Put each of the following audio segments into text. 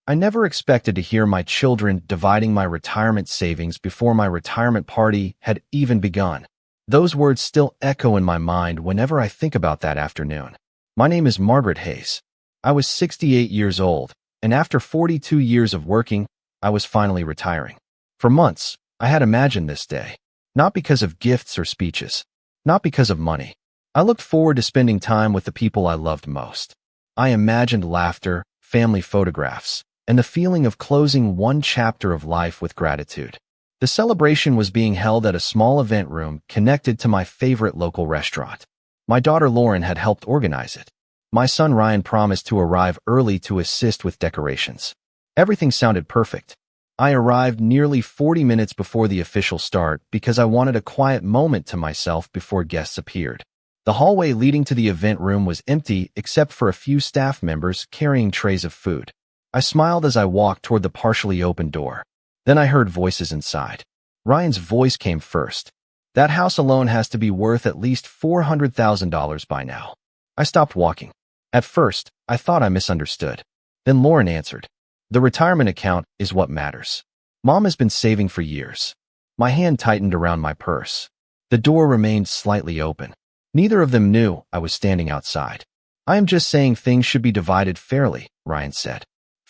I never expected to hear my children dividing my retirement savings before my retirement party had even begun. Those words still echo in my mind whenever I think about that afternoon. My name is Margaret Hayes. I was 68 years old, and after 42 years of working, I was finally retiring. For months, I had imagined this day, not because of gifts or speeches, not because of money. I looked forward to spending time with the people I loved most. I imagined laughter, family photographs, and the feeling of closing one chapter of life with gratitude. The celebration was being held at a small event room connected to my favorite local restaurant. My daughter Lauren had helped organize it. My son Ryan promised to arrive early to assist with decorations. Everything sounded perfect. I arrived nearly 40 minutes before the official start because I wanted a quiet moment to myself before guests appeared. The hallway leading to the event room was empty except for a few staff members carrying trays of food. I smiled as I walked toward the partially open door. Then I heard voices inside. Ryan's voice came first. That house alone has to be worth at least $400,000 by now. I stopped walking. At first, I thought I misunderstood. Then Lauren answered. The retirement account is what matters. Mom has been saving for years. My hand tightened around my purse. The door remained slightly open. Neither of them knew I was standing outside. I am just saying things should be divided fairly, Ryan said.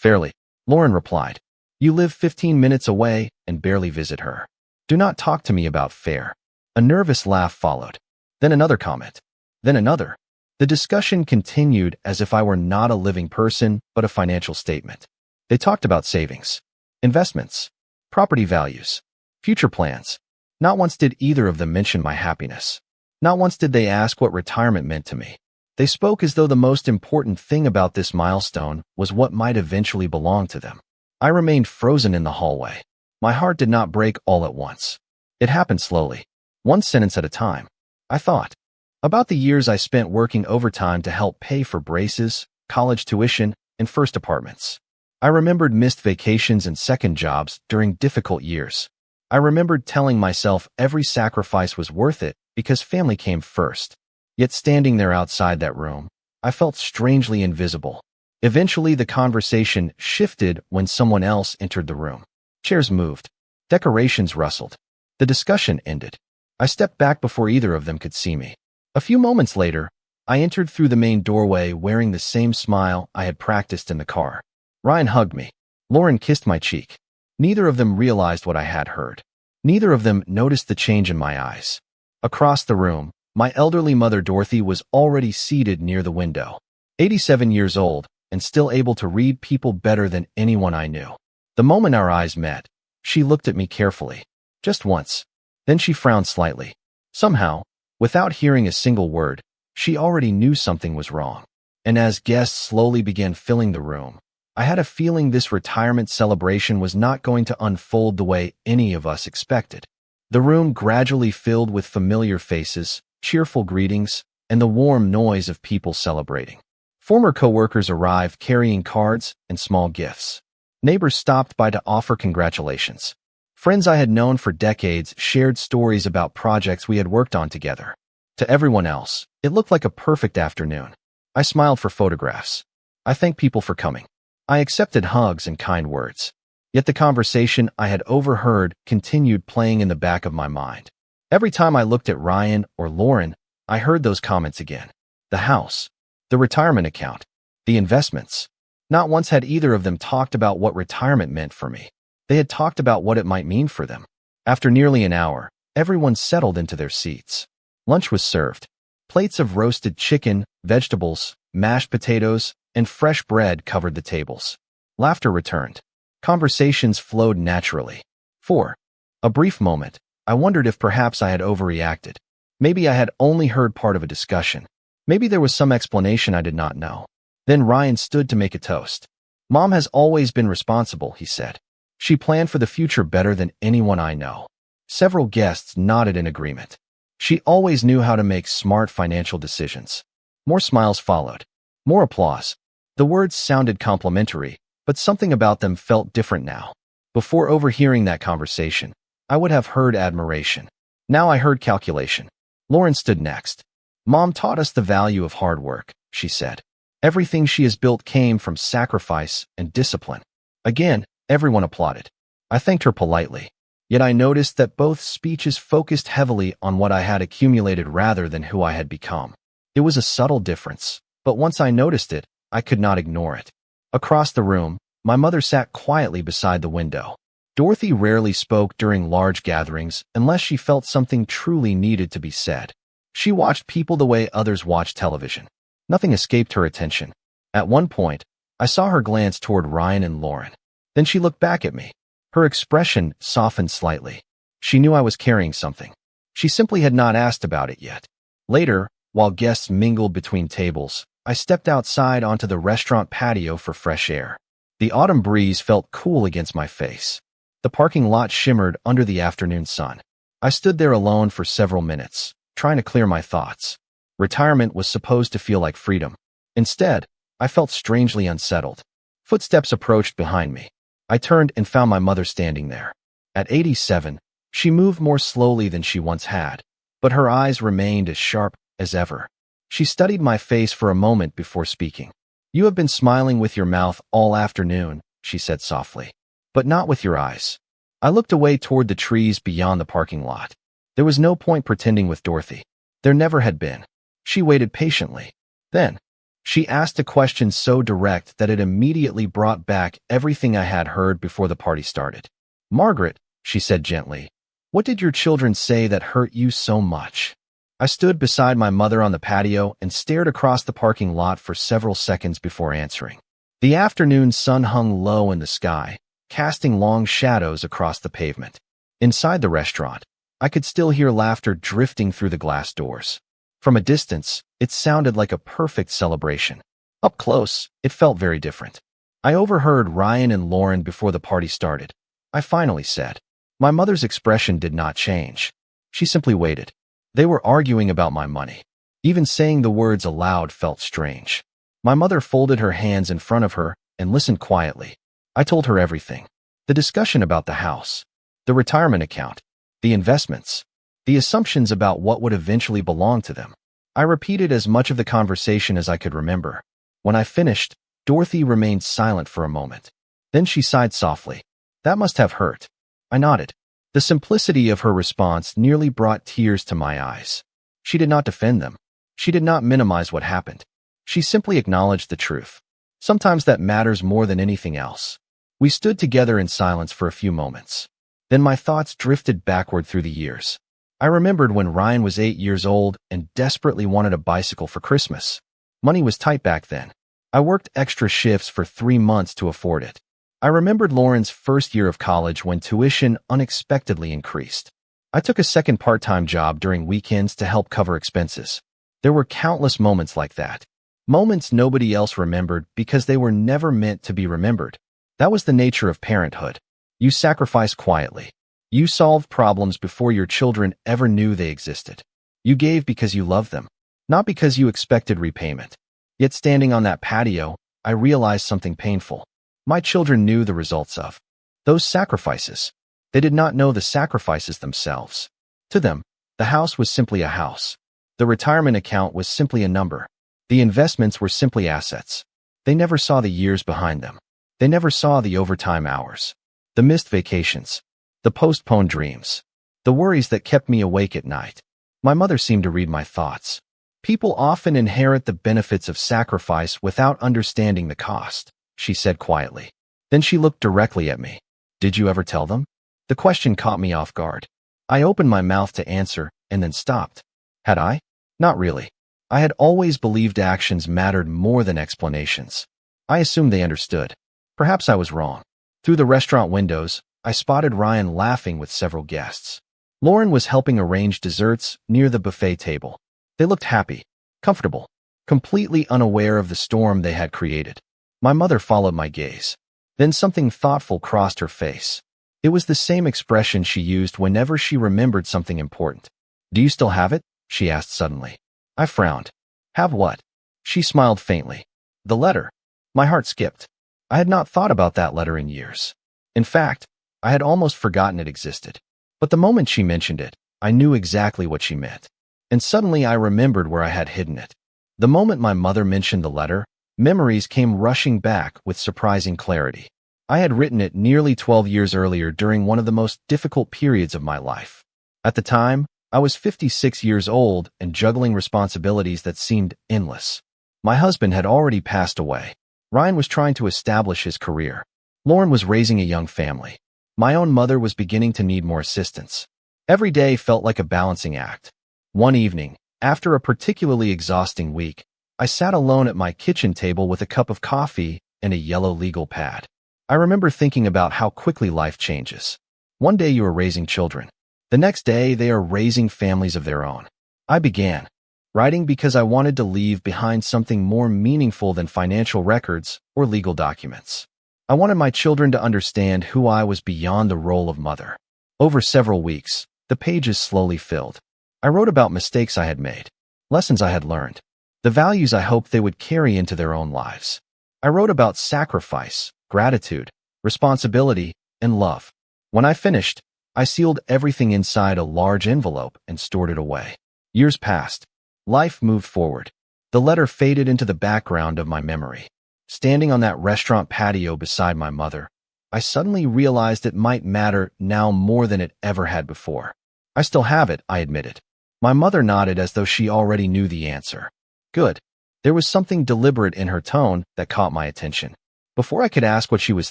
Fairly, Lauren replied. You live 15 minutes away and barely visit her. Do not talk to me about fair. A nervous laugh followed. Then another comment. Then another. The discussion continued as if I were not a living person, but a financial statement. They talked about savings, investments, property values, future plans. Not once did either of them mention my happiness. Not once did they ask what retirement meant to me. They spoke as though the most important thing about this milestone was what might eventually belong to them. I remained frozen in the hallway. My heart did not break all at once. It happened slowly, one sentence at a time. I thought about the years I spent working overtime to help pay for braces, college tuition, and first apartments. I remembered missed vacations and second jobs during difficult years. I remembered telling myself every sacrifice was worth it because family came first. Yet standing there outside that room, I felt strangely invisible. Eventually, the conversation shifted when someone else entered the room. Chairs moved. Decorations rustled. The discussion ended. I stepped back before either of them could see me. A few moments later, I entered through the main doorway wearing the same smile I had practiced in the car. Ryan hugged me. Lauren kissed my cheek. Neither of them realized what I had heard. Neither of them noticed the change in my eyes. Across the room, my elderly mother Dorothy was already seated near the window. 87 years old, and still able to read people better than anyone I knew. The moment our eyes met, she looked at me carefully. Just once. Then she frowned slightly. Somehow, without hearing a single word, she already knew something was wrong. And as guests slowly began filling the room, I had a feeling this retirement celebration was not going to unfold the way any of us expected. The room gradually filled with familiar faces, cheerful greetings, and the warm noise of people celebrating. Former coworkers arrived carrying cards and small gifts. Neighbors stopped by to offer congratulations. Friends I had known for decades shared stories about projects we had worked on together. To everyone else, it looked like a perfect afternoon. I smiled for photographs. I thanked people for coming. I accepted hugs and kind words. Yet the conversation I had overheard continued playing in the back of my mind. Every time I looked at Ryan or Lauren, I heard those comments again. The house, the retirement account, the investments. Not once had either of them talked about what retirement meant for me. They had talked about what it might mean for them. After nearly an hour, everyone settled into their seats. Lunch was served. Plates of roasted chicken, vegetables, mashed potatoes, and fresh bread covered the tables. Laughter returned. Conversations flowed naturally. For a brief moment, I wondered if perhaps I had overreacted. Maybe I had only heard part of a discussion. Maybe there was some explanation I did not know. Then Ryan stood to make a toast. Mom has always been responsible, he said. She planned for the future better than anyone I know. Several guests nodded in agreement. She always knew how to make smart financial decisions. More smiles followed. More applause. The words sounded complimentary, but something about them felt different now. Before overhearing that conversation, I would have heard admiration. Now I heard calculation. Lauren stood next. Mom taught us the value of hard work, she said. Everything she has built came from sacrifice and discipline. Again, everyone applauded. I thanked her politely. Yet I noticed that both speeches focused heavily on what I had accumulated rather than who I had become. It was a subtle difference, but once I noticed it, I could not ignore it. Across the room, my mother sat quietly beside the window. Dorothy rarely spoke during large gatherings unless she felt something truly needed to be said. She watched people the way others watch television. Nothing escaped her attention. At one point, I saw her glance toward Ryan and Lauren. Then she looked back at me. Her expression softened slightly. She knew I was carrying something. She simply had not asked about it yet. Later, while guests mingled between tables, I stepped outside onto the restaurant patio for fresh air. The autumn breeze felt cool against my face. The parking lot shimmered under the afternoon sun. I stood there alone for several minutes, trying to clear my thoughts. Retirement was supposed to feel like freedom. Instead, I felt strangely unsettled. Footsteps approached behind me. I turned and found my mother standing there. At 87, she moved more slowly than she once had, but her eyes remained as sharp as ever. She studied my face for a moment before speaking. "You have been smiling with your mouth all afternoon," she said softly, "but not with your eyes." I looked away toward the trees beyond the parking lot. There was no point pretending with Dorothy. There never had been. She waited patiently. Then, she asked a question so direct that it immediately brought back everything I had heard before the party started. "Margaret," she said gently, "what did your children say that hurt you so much?" I stood beside my mother on the patio and stared across the parking lot for several seconds before answering. The afternoon sun hung low in the sky, casting long shadows across the pavement. Inside the restaurant, I could still hear laughter drifting through the glass doors. From a distance, it sounded like a perfect celebration. Up close, it felt very different. I overheard Ryan and Lauren before the party started. I finally said. My mother's expression did not change. She simply waited. They were arguing about my money. Even saying the words aloud felt strange. My mother folded her hands in front of her and listened quietly. I told her everything. The discussion about the house, the retirement account, the investments, the assumptions about what would eventually belong to them. I repeated as much of the conversation as I could remember. When I finished, Dorothy remained silent for a moment. Then she sighed softly. "That must have hurt." I nodded. The simplicity of her response nearly brought tears to my eyes. She did not defend them. She did not minimize what happened. She simply acknowledged the truth. Sometimes that matters more than anything else. We stood together in silence for a few moments. Then my thoughts drifted backward through the years. I remembered when Ryan was 8 years old and desperately wanted a bicycle for Christmas. Money was tight back then. I worked extra shifts for 3 months to afford it. I remembered Lauren's first year of college when tuition unexpectedly increased. I took a second part-time job during weekends to help cover expenses. There were countless moments like that. Moments nobody else remembered because they were never meant to be remembered. That was the nature of parenthood. You sacrificed quietly. You solved problems before your children ever knew they existed. You gave because you loved them, not because you expected repayment. Yet standing on that patio, I realized something painful. My children knew the results of those sacrifices. They did not know the sacrifices themselves. To them, the house was simply a house. The retirement account was simply a number. The investments were simply assets. They never saw the years behind them. They never saw the overtime hours, the missed vacations, the postponed dreams, the worries that kept me awake at night. My mother seemed to read my thoughts. People often inherit the benefits of sacrifice without understanding the cost, she said quietly. Then she looked directly at me. "Did you ever tell them?" The question caught me off guard. I opened my mouth to answer and then stopped. Had I? Not really. I had always believed actions mattered more than explanations. I assumed they understood. Perhaps I was wrong. Through the restaurant windows, I spotted Ryan laughing with several guests. Lauren was helping arrange desserts near the buffet table. They looked happy, comfortable, completely unaware of the storm they had created. My mother followed my gaze. Then something thoughtful crossed her face. It was the same expression she used whenever she remembered something important. "Do you still have it?" she asked suddenly. I frowned. "Have what?" She smiled faintly. "The letter." My heart skipped. I had not thought about that letter in years. In fact, I had almost forgotten it existed. But the moment she mentioned it, I knew exactly what she meant. And suddenly I remembered where I had hidden it. The moment my mother mentioned the letter, memories came rushing back with surprising clarity. I had written it nearly 12 years earlier during one of the most difficult periods of my life. At the time, I was 56 years old and juggling responsibilities that seemed endless. My husband had already passed away. Ryan was trying to establish his career. Lauren was raising a young family. My own mother was beginning to need more assistance. Every day felt like a balancing act. One evening, after a particularly exhausting week, I sat alone at my kitchen table with a cup of coffee and a yellow legal pad. I remember thinking about how quickly life changes. One day you are raising children. The next day they are raising families of their own. I began writing because I wanted to leave behind something more meaningful than financial records or legal documents. I wanted my children to understand who I was beyond the role of mother. Over several weeks, the pages slowly filled. I wrote about mistakes I had made, lessons I had learned, the values I hoped they would carry into their own lives. I wrote about sacrifice, gratitude, responsibility, and love. When I finished, I sealed everything inside a large envelope and stored it away. Years passed. Life moved forward. The letter faded into the background of my memory. Standing on that restaurant patio beside my mother, I suddenly realized it might matter now more than it ever had before. I still have it, I admitted. My mother nodded as though she already knew the answer. Good. There was something deliberate in her tone that caught my attention. Before I could ask what she was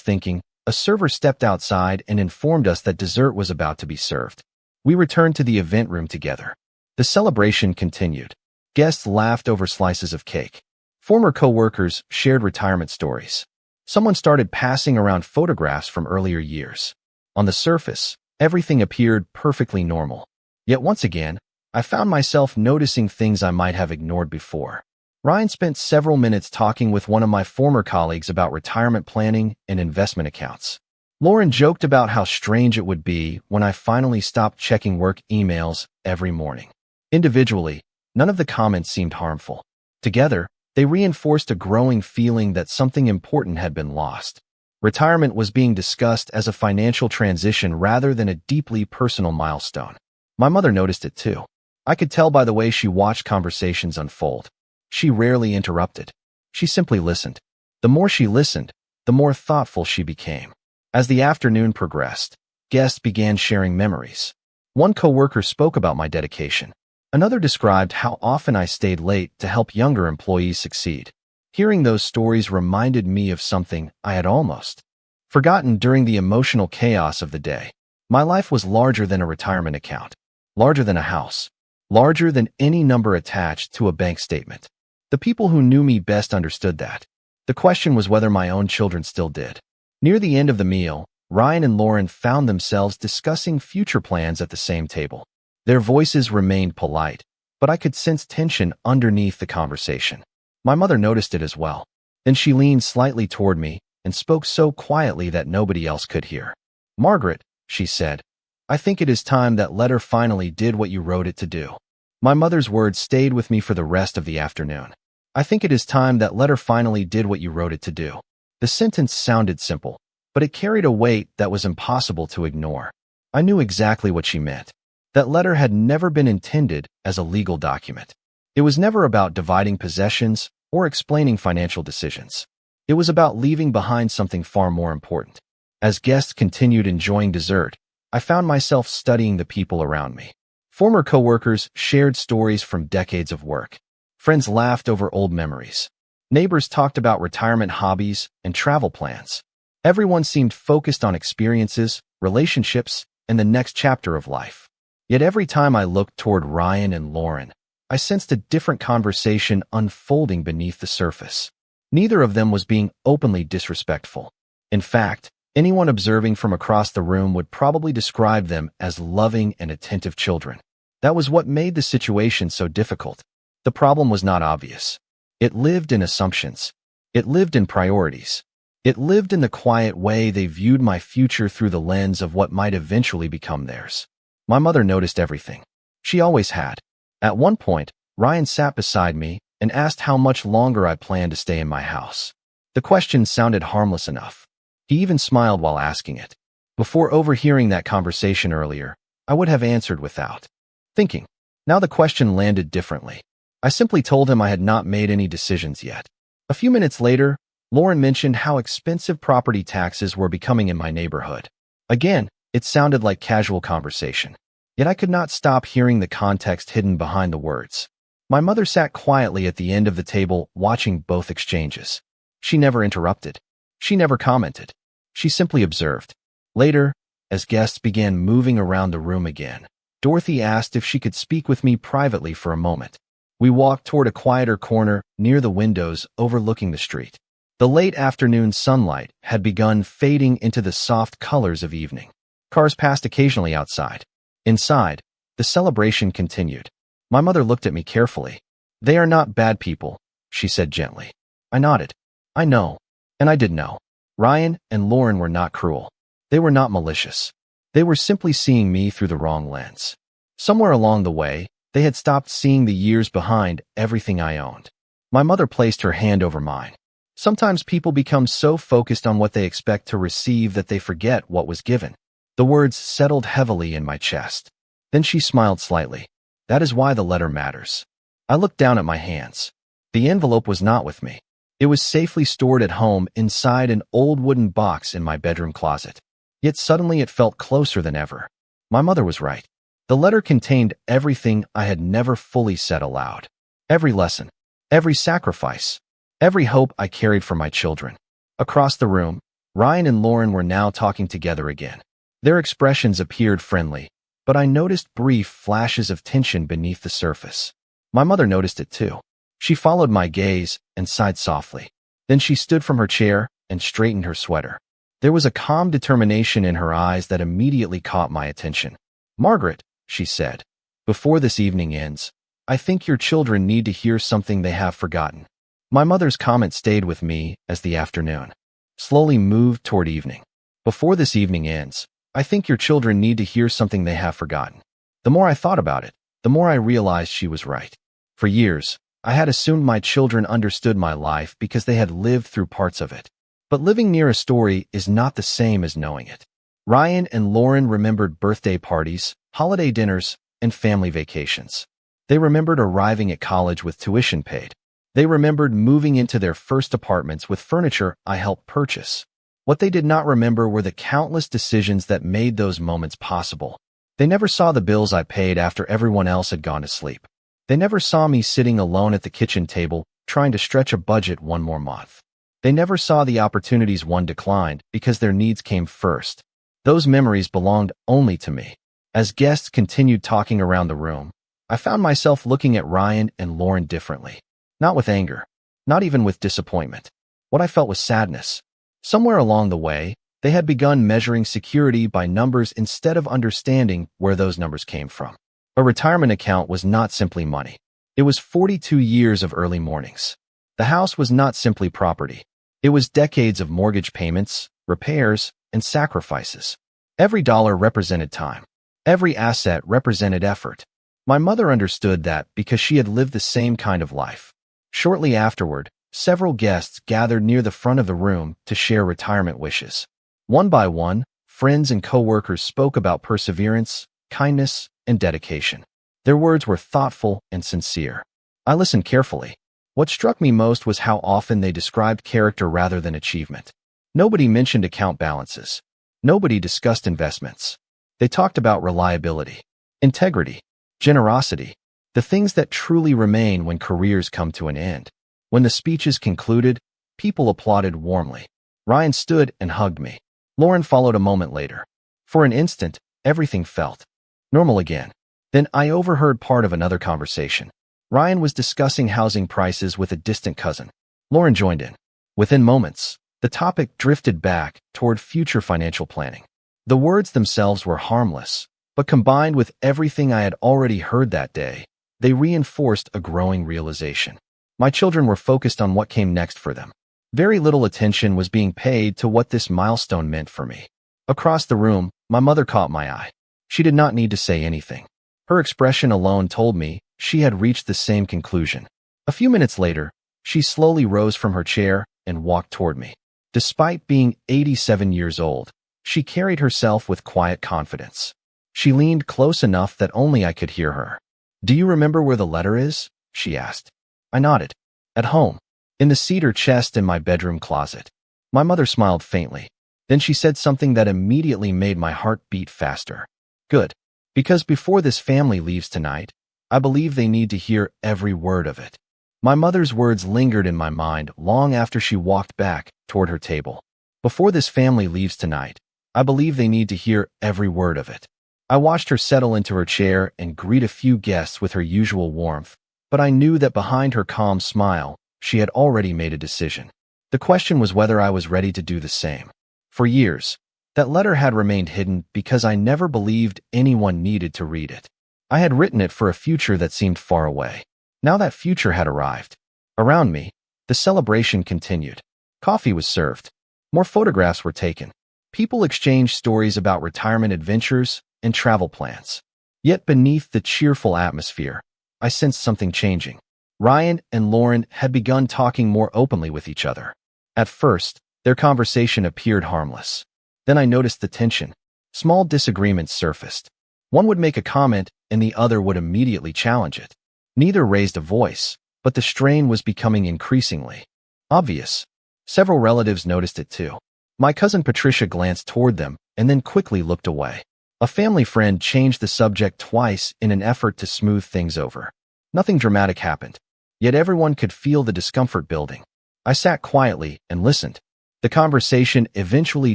thinking, a server stepped outside and informed us that dessert was about to be served. We returned to the event room together. The celebration continued. Guests laughed over slices of cake. Former co-workers shared retirement stories. Someone started passing around photographs from earlier years. On the surface, everything appeared perfectly normal. Yet once again, I found myself noticing things I might have ignored before. Ryan spent several minutes talking with one of my former colleagues about retirement planning and investment accounts. Lauren joked about how strange it would be when I finally stopped checking work emails every morning. Individually, none of the comments seemed harmful. Together, they reinforced a growing feeling that something important had been lost. Retirement was being discussed as a financial transition rather than a deeply personal milestone. My mother noticed it too. I could tell by the way she watched conversations unfold. She rarely interrupted. She simply listened. The more she listened, the more thoughtful she became. As the afternoon progressed, guests began sharing memories. One coworker spoke about my dedication. Another described how often I stayed late to help younger employees succeed. Hearing those stories reminded me of something I had almost forgotten during the emotional chaos of the day. My life was larger than a retirement account, larger than a house, larger than any number attached to a bank statement. The people who knew me best understood that. The question was whether my own children still did. Near the end of the meal, Ryan and Lauren found themselves discussing future plans at the same table. Their voices remained polite, but I could sense tension underneath the conversation. My mother noticed it as well. Then she leaned slightly toward me and spoke so quietly that nobody else could hear. "Margaret," she said, "I think it is time that letter finally did what you wrote it to do." My mother's words stayed with me for the rest of the afternoon. "I think it is time that letter finally did what you wrote it to do." The sentence sounded simple, but it carried a weight that was impossible to ignore. I knew exactly what she meant. That letter had never been intended as a legal document. It was never about dividing possessions or explaining financial decisions. It was about leaving behind something far more important. As guests continued enjoying dessert, I found myself studying the people around me. Former coworkers shared stories from decades of work. Friends laughed over old memories. Neighbors talked about retirement hobbies and travel plans. Everyone seemed focused on experiences, relationships, and the next chapter of life. Yet every time I looked toward Ryan and Lauren, I sensed a different conversation unfolding beneath the surface. Neither of them was being openly disrespectful. In fact, anyone observing from across the room would probably describe them as loving and attentive children. That was what made the situation so difficult. The problem was not obvious. It lived in assumptions. It lived in priorities. It lived in the quiet way they viewed my future through the lens of what might eventually become theirs. My mother noticed everything. She always had. At one point, Ryan sat beside me and asked how much longer I planned to stay in my house. The question sounded harmless enough. He even smiled while asking it. Before overhearing that conversation earlier, I would have answered without thinking. Now the question landed differently. I simply told him I had not made any decisions yet. A few minutes later, Lauren mentioned how expensive property taxes were becoming in my neighborhood. Again, it sounded like casual conversation. Yet I could not stop hearing the context hidden behind the words. My mother sat quietly at the end of the table, watching both exchanges. She never interrupted. She never commented. She simply observed. Later, as guests began moving around the room again, Dorothy asked if she could speak with me privately for a moment. We walked toward a quieter corner near the windows overlooking the street. The late afternoon sunlight had begun fading into the soft colors of evening. Cars passed occasionally outside. Inside, the celebration continued. My mother looked at me carefully. "They are not bad people," she said gently. I nodded. I know. And I did know. Ryan and Lauren were not cruel. They were not malicious. They were simply seeing me through the wrong lens. Somewhere along the way, they had stopped seeing the years behind everything I owned. My mother placed her hand over mine. Sometimes people become so focused on what they expect to receive that they forget what was given. The words settled heavily in my chest. Then she smiled slightly. That is why the letter matters. I looked down at my hands. The envelope was not with me. It was safely stored at home inside an old wooden box in my bedroom closet. Yet suddenly it felt closer than ever. My mother was right. The letter contained everything I had never fully said aloud. Every lesson, every sacrifice, every hope I carried for my children. Across the room, Ryan and Lauren were now talking together again. Their expressions appeared friendly, but I noticed brief flashes of tension beneath the surface. My mother noticed it too. She followed my gaze and sighed softly. Then she stood from her chair and straightened her sweater. There was a calm determination in her eyes that immediately caught my attention. "Margaret," she said, "before this evening ends, I think your children need to hear something they have forgotten." My mother's comment stayed with me as the afternoon slowly moved toward evening. "Before this evening ends, I think your children need to hear something they have forgotten." The more I thought about it, the more I realized she was right. For years, I had assumed my children understood my life because they had lived through parts of it. But living near a story is not the same as knowing it. Ryan and Lauren remembered birthday parties, holiday dinners, and family vacations. They remembered arriving at college with tuition paid. They remembered moving into their first apartments with furniture I helped purchase. What they did not remember were the countless decisions that made those moments possible. They never saw the bills I paid after everyone else had gone to sleep. They never saw me sitting alone at the kitchen table, trying to stretch a budget one more month. They never saw the opportunities one declined because their needs came first. Those memories belonged only to me. As guests continued talking around the room, I found myself looking at Ryan and Lauren differently. Not with anger, not even with disappointment. What I felt was sadness. Somewhere along the way, they had begun measuring security by numbers instead of understanding where those numbers came from. A retirement account was not simply money. It was 42 years of early mornings. The house was not simply property. It was decades of mortgage payments, repairs, and sacrifices. Every dollar represented time. Every asset represented effort. My mother understood that because she had lived the same kind of life. Shortly afterward, several guests gathered near the front of the room to share retirement wishes. One by one, friends and coworkers spoke about perseverance, kindness, and dedication. Their words were thoughtful and sincere. I listened carefully. What struck me most was how often they described character rather than achievement. Nobody mentioned account balances. Nobody discussed investments. They talked about reliability, integrity, generosity, the things that truly remain when careers come to an end. When the speeches concluded, people applauded warmly. Ryan stood and hugged me. Lauren followed a moment later. For an instant, everything felt normal again. Then I overheard part of another conversation. Ryan was discussing housing prices with a distant cousin. Lauren joined in. Within moments, the topic drifted back toward future financial planning. The words themselves were harmless, but combined with everything I had already heard that day, they reinforced a growing realization. My children were focused on what came next for them. Very little attention was being paid to what this milestone meant for me. Across the room, my mother caught my eye. She did not need to say anything. Her expression alone told me she had reached the same conclusion. A few minutes later, she slowly rose from her chair and walked toward me. Despite being 87 years old, she carried herself with quiet confidence. She leaned close enough that only I could hear her. "Do you remember where the letter is?" she asked. I nodded. "At home." In the cedar chest in my bedroom closet. My mother smiled faintly. Then she said something that immediately made my heart beat faster. Good. Because before this family leaves tonight, I believe they need to hear every word of it. My mother's words lingered in my mind long after she walked back toward her table. Before this family leaves tonight, I believe they need to hear every word of it. I watched her settle into her chair and greet a few guests with her usual warmth, but I knew that behind her calm smile, she had already made a decision. The question was whether I was ready to do the same. For years, that letter had remained hidden because I never believed anyone needed to read it. I had written it for a future that seemed far away. Now that future had arrived. Around me, the celebration continued. Coffee was served. More photographs were taken. People exchanged stories about retirement adventures and travel plans. Yet beneath the cheerful atmosphere, I sensed something changing. Ryan and Lauren had begun talking more openly with each other. At first, their conversation appeared harmless. Then I noticed the tension. Small disagreements surfaced. One would make a comment and the other would immediately challenge it. Neither raised a voice, but the strain was becoming increasingly obvious. Several relatives noticed it too. My cousin Patricia glanced toward them and then quickly looked away. A family friend changed the subject twice in an effort to smooth things over. Nothing dramatic happened, yet everyone could feel the discomfort building. I sat quietly and listened. The conversation eventually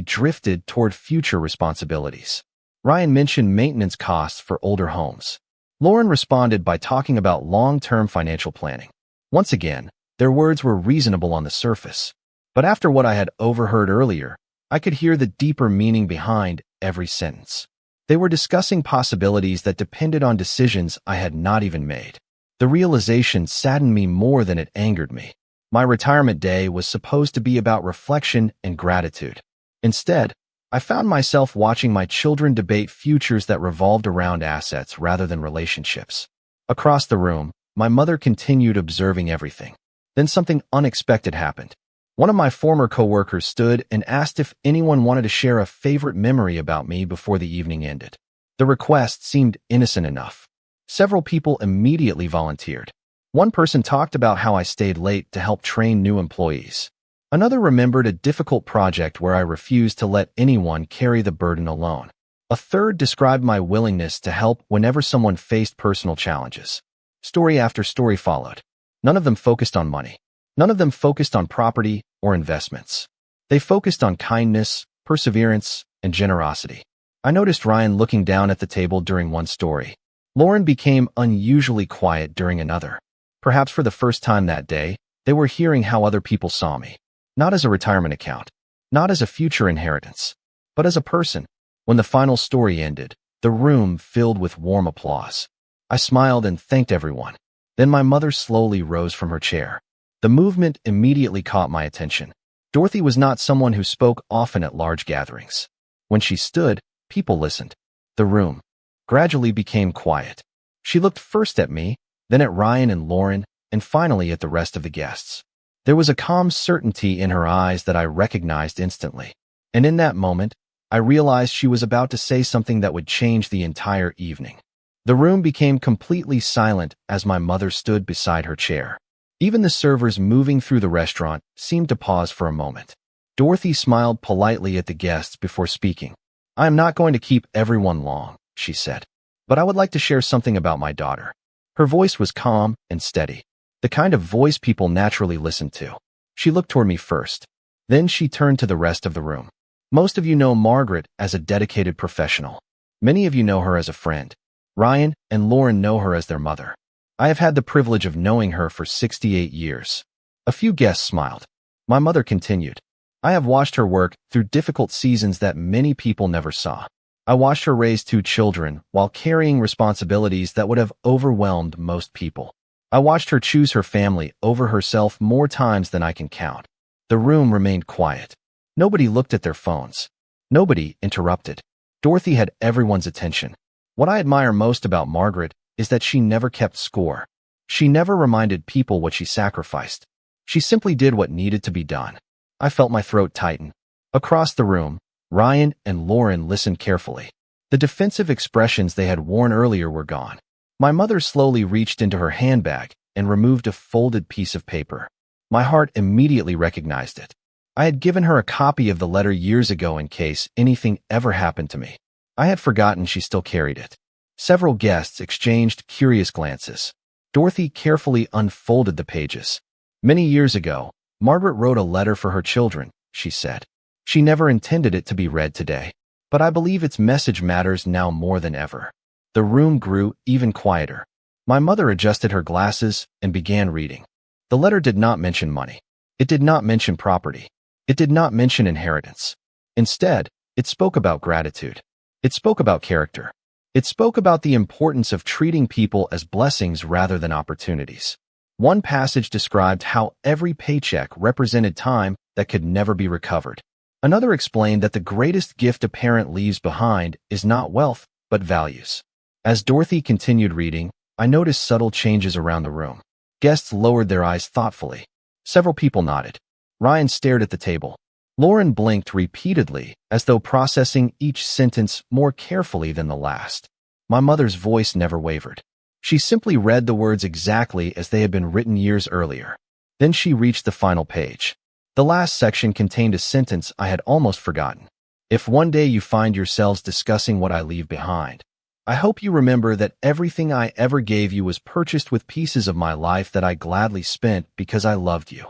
drifted toward future responsibilities. Ryan mentioned maintenance costs for older homes. Lauren responded by talking about long-term financial planning. Once again, their words were reasonable on the surface. But after what I had overheard earlier, I could hear the deeper meaning behind every sentence. They were discussing possibilities that depended on decisions I had not even made. The realization saddened me more than it angered me. My retirement day was supposed to be about reflection and gratitude. Instead, I found myself watching my children debate futures that revolved around assets rather than relationships. Across the room, my mother continued observing everything. Then something unexpected happened. One of my former coworkers stood and asked if anyone wanted to share a favorite memory about me before the evening ended. The request seemed innocent enough. Several people immediately volunteered. One person talked about how I stayed late to help train new employees. Another remembered a difficult project where I refused to let anyone carry the burden alone. A third described my willingness to help whenever someone faced personal challenges. Story after story followed. None of them focused on money. None of them focused on property or investments. They focused on kindness, perseverance, and generosity. I noticed Ryan looking down at the table during one story. Lauren became unusually quiet during another. Perhaps for the first time that day, they were hearing how other people saw me. Not as a retirement account, not as a future inheritance, but as a person. When the final story ended, the room filled with warm applause. I smiled and thanked everyone. Then my mother slowly rose from her chair. The movement immediately caught my attention. Dorothy was not someone who spoke often at large gatherings. When she stood, people listened. The room gradually became quiet. She looked first at me, then at Ryan and Lauren, and finally at the rest of the guests. There was a calm certainty in her eyes that I recognized instantly. And in that moment, I realized she was about to say something that would change the entire evening. The room became completely silent as my mother stood beside her chair. Even the servers moving through the restaurant seemed to pause for a moment. Dorothy smiled politely at the guests before speaking. "I am not going to keep everyone long," she said, "but I would like to share something about my daughter." Her voice was calm and steady, the kind of voice people naturally listen to. She looked toward me first. Then she turned to the rest of the room. "Most of you know Margaret as a dedicated professional. Many of you know her as a friend. Ryan and Lauren know her as their mother. I have had the privilege of knowing her for 68 years. A few guests smiled. My mother continued. "I have watched her work through difficult seasons that many people never saw. I watched her raise 2 children while carrying responsibilities that would have overwhelmed most people. I watched her choose her family over herself more times than I can count." The room remained quiet. Nobody looked at their phones. Nobody interrupted. Dorothy had everyone's attention. What I admire most about Margaret is that she never kept score. She never reminded people what she sacrificed. She simply did what needed to be done. I felt my throat tighten. Across the room, Ryan and Lauren listened carefully. The defensive expressions they had worn earlier were gone. My mother slowly reached into her handbag and removed a folded piece of paper. My heart immediately recognized it. I had given her a copy of the letter years ago in case anything ever happened to me. I had forgotten she still carried it. Several guests exchanged curious glances. Dorothy carefully unfolded the pages. Many years ago, Margaret wrote a letter for her children, she said. She never intended it to be read today, but I believe its message matters now more than ever. The room grew even quieter. My mother adjusted her glasses and began reading. The letter did not mention money. It did not mention property. It did not mention inheritance. Instead, it spoke about gratitude. It spoke about character. It spoke about the importance of treating people as blessings rather than opportunities. One passage described how every paycheck represented time that could never be recovered. Another explained that the greatest gift a parent leaves behind is not wealth, but values. As Dorothy continued reading, I noticed subtle changes around the room. Guests lowered their eyes thoughtfully. Several people nodded. Ryan stared at the table. Lauren blinked repeatedly, as though processing each sentence more carefully than the last. My mother's voice never wavered. She simply read the words exactly as they had been written years earlier. Then she reached the final page. The last section contained a sentence I had almost forgotten. If one day you find yourselves discussing what I leave behind, I hope you remember that everything I ever gave you was purchased with pieces of my life that I gladly spent because I loved you.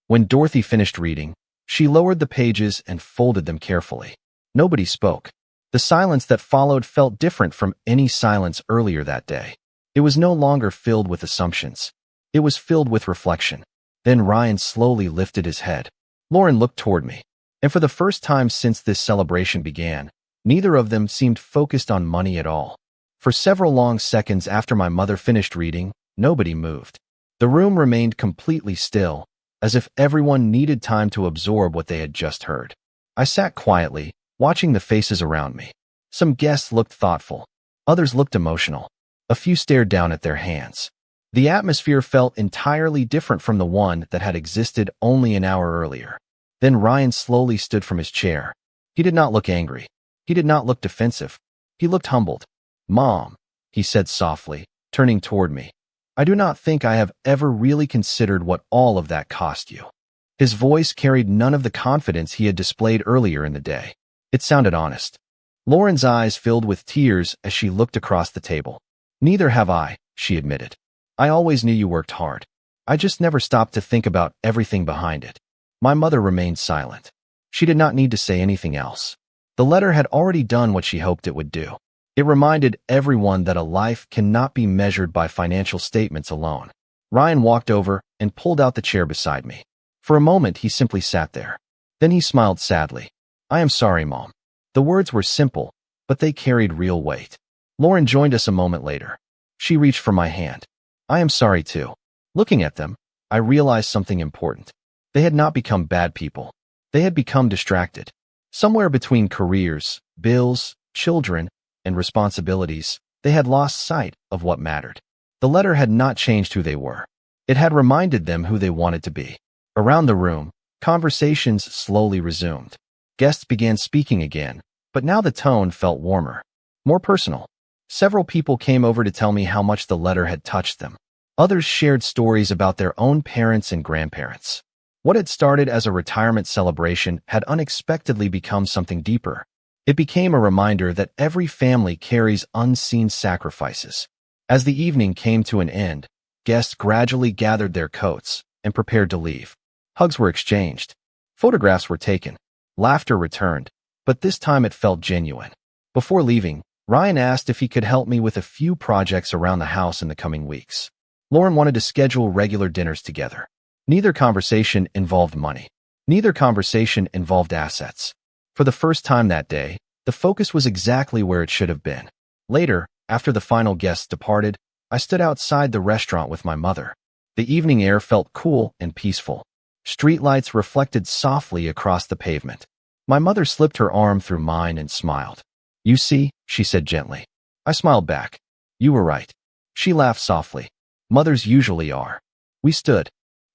When Dorothy finished reading, she lowered the pages and folded them carefully. Nobody spoke. The silence that followed felt different from any silence earlier that day. It was no longer filled with assumptions. It was filled with reflection. Then Ryan slowly lifted his head. Lauren looked toward me, and for the first time since this celebration began, neither of them seemed focused on money at all. For several long seconds after my mother finished reading, nobody moved. The room remained completely still, as if everyone needed time to absorb what they had just heard. I sat quietly, watching the faces around me. Some guests looked thoughtful. Others looked emotional. A few stared down at their hands. The atmosphere felt entirely different from the one that had existed only an hour earlier. Then Ryan slowly stood from his chair. He did not look angry. He did not look defensive. He looked humbled. "Mom," he said softly, turning toward me, "I do not think I have ever really considered what all of that cost you." His voice carried none of the confidence he had displayed earlier in the day. It sounded honest. Lauren's eyes filled with tears as she looked across the table. "Neither have I," she admitted. "I always knew you worked hard. I just never stopped to think about everything behind it." My mother remained silent. She did not need to say anything else. The letter had already done what she hoped it would do. It reminded everyone that a life cannot be measured by financial statements alone. Ryan walked over and pulled out the chair beside me. For a moment, he simply sat there. Then he smiled sadly. "I am sorry, Mom." The words were simple, but they carried real weight. Lauren joined us a moment later. She reached for my hand. "I am sorry too." Looking at them, I realized something important. They had not become bad people. They had become distracted. Somewhere between careers, bills, children, and responsibilities, they had lost sight of what mattered. The letter had not changed who they were. It had reminded them who they wanted to be. Around the room, conversations slowly resumed. Guests began speaking again, but now the tone felt warmer, more personal. Several people came over to tell me how much the letter had touched them. Others shared stories about their own parents and grandparents. What had started as a retirement celebration had unexpectedly become something deeper. It became a reminder that every family carries unseen sacrifices. As the evening came to an end, guests gradually gathered their coats and prepared to leave. Hugs were exchanged. Photographs were taken. Laughter returned, but this time it felt genuine. Before leaving, Ryan asked if he could help me with a few projects around the house in the coming weeks. Lauren wanted to schedule regular dinners together. Neither conversation involved money. Neither conversation involved assets. For the first time that day, the focus was exactly where it should have been. Later, after the final guests departed, I stood outside the restaurant with my mother. The evening air felt cool and peaceful. Streetlights reflected softly across the pavement. My mother slipped her arm through mine and smiled. "You see," she said gently. I smiled back. "You were right." She laughed softly. Mothers usually are. We stood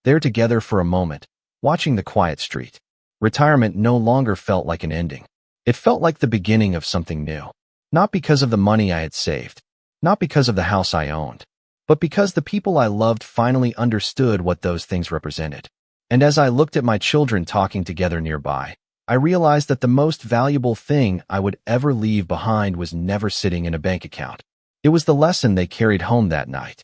there together for a moment, watching the quiet street. Retirement no longer felt like an ending. It felt like the beginning of something new. Not because of the money I had saved, not because of the house I owned, but because the people I loved finally understood what those things represented. And as I looked at my children talking together nearby, I realized that the most valuable thing I would ever leave behind was never sitting in a bank account. It was the lesson they carried home that night.